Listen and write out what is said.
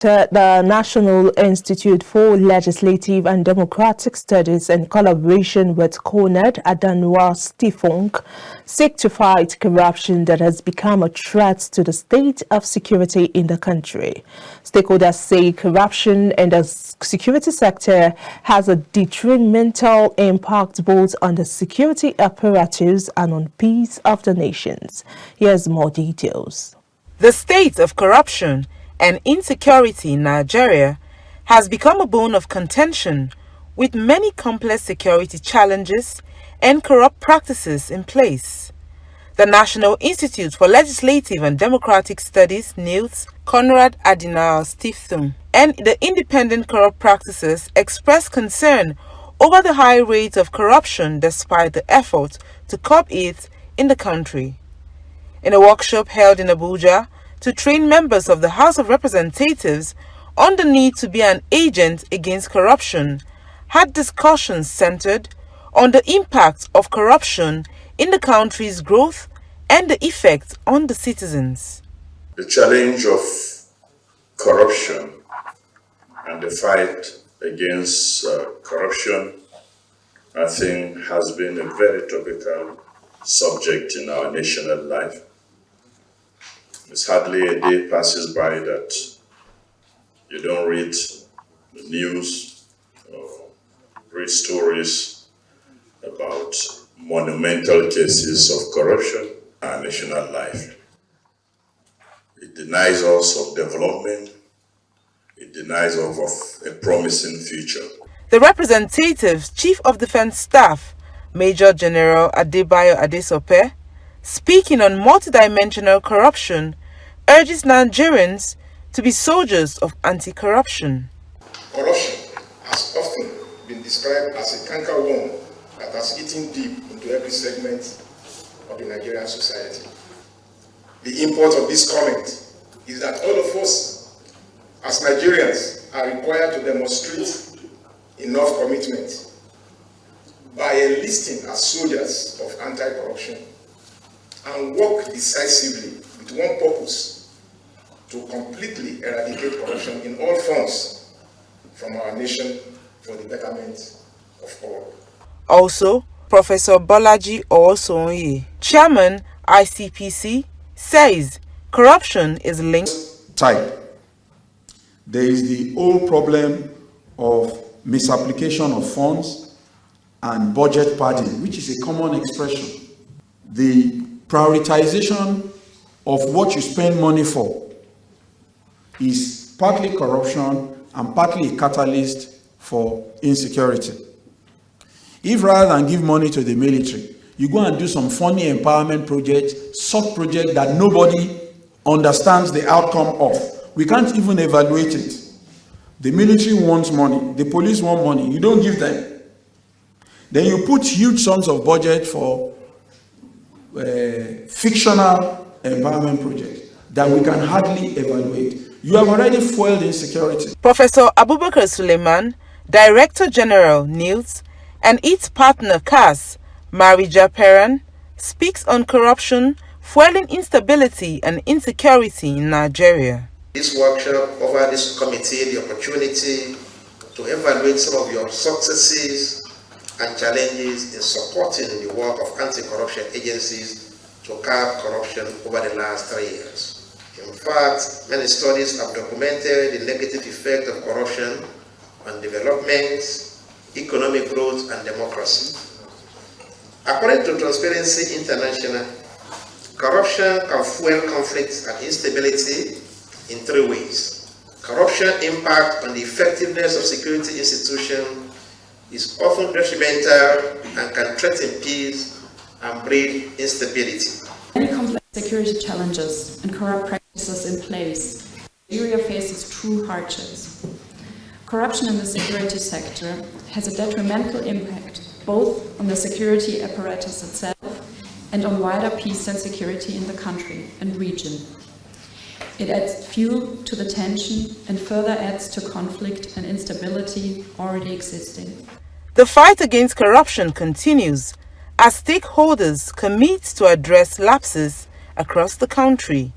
The National Institute for Legislative and Democratic Studies, in collaboration with Corned Adanwa Stifunk, seek to fight corruption that has become a threat to the state of security in the country. Stakeholders say corruption in the security sector has a detrimental impact both on the security apparatus and on peace of the nations. Here's more details. The state of corruption and insecurity in Nigeria has become a bone of contention, with many complex security challenges and corrupt practices in place. The National Institute for Legislative and Democratic Studies, Nilds, Konrad Adenauer Stiftung, and the Independent Corrupt Practices expressed concern over the high rate of corruption despite the effort to curb it in the country. In a workshop held in Abuja, to train members of the House of Representatives on the need to be an agent against corruption, had discussions centered on the impact of corruption in the country's growth and the effect on the citizens. The challenge of corruption and the fight against corruption, I think, has been a very topical subject in our national life. It's hardly a day passes by that you don't read the news or read stories about monumental cases of corruption in our national life. It denies us of development. It denies us of a promising future. The representative's Chief of Defense Staff, Major General Adebayo Adesope, speaking on multidimensional corruption, urges Nigerians to be soldiers of anti-corruption. Corruption has often been described as a cankerworm that has eaten deep into every segment of the Nigerian society. The import of this comment is that all of us as Nigerians are required to demonstrate enough commitment by enlisting as soldiers of anti-corruption and work decisively with one purpose: to completely eradicate corruption in all forms from our nation for the betterment of all. Also, Professor Bolaji Owosonye, Chairman ICPC, says corruption is linked. Type. There is the old problem of misapplication of funds and budget padding, which is a common expression. The prioritization of what you spend money for is partly corruption and partly a catalyst for insecurity. If rather than give money to the military, you go and do some funny empowerment project, soft project that nobody understands the outcome of, we can't even evaluate it. The military wants money, the police want money, you don't give them. Then you put huge sums of budget for fictional empowerment projects that we can hardly evaluate. You have already foiled insecurity. Professor Abubakar Suleiman, Director General, Nilds, and its partner CAS, Marija Peran, speaks on corruption, fueling instability and insecurity in Nigeria. This workshop offered this committee the opportunity to evaluate some of your successes and challenges in supporting the work of anti-corruption agencies to curb corruption over the last 3 years. In fact, many studies have documented the negative effect of corruption on development, economic growth, and democracy. According to Transparency International, corruption can fuel conflict and instability in 3 ways. Corruption impact on the effectiveness of security institutions is often detrimental and can threaten peace and breed instability. Many complex security challenges and corrupt practices in place, Nigeria faces true hardships. Corruption in the security sector has a detrimental impact both on the security apparatus itself and on wider peace and security in the country and region. It adds fuel to the tension and further adds to conflict and instability already existing. The fight against corruption continues as stakeholders commit to address lapses across the country.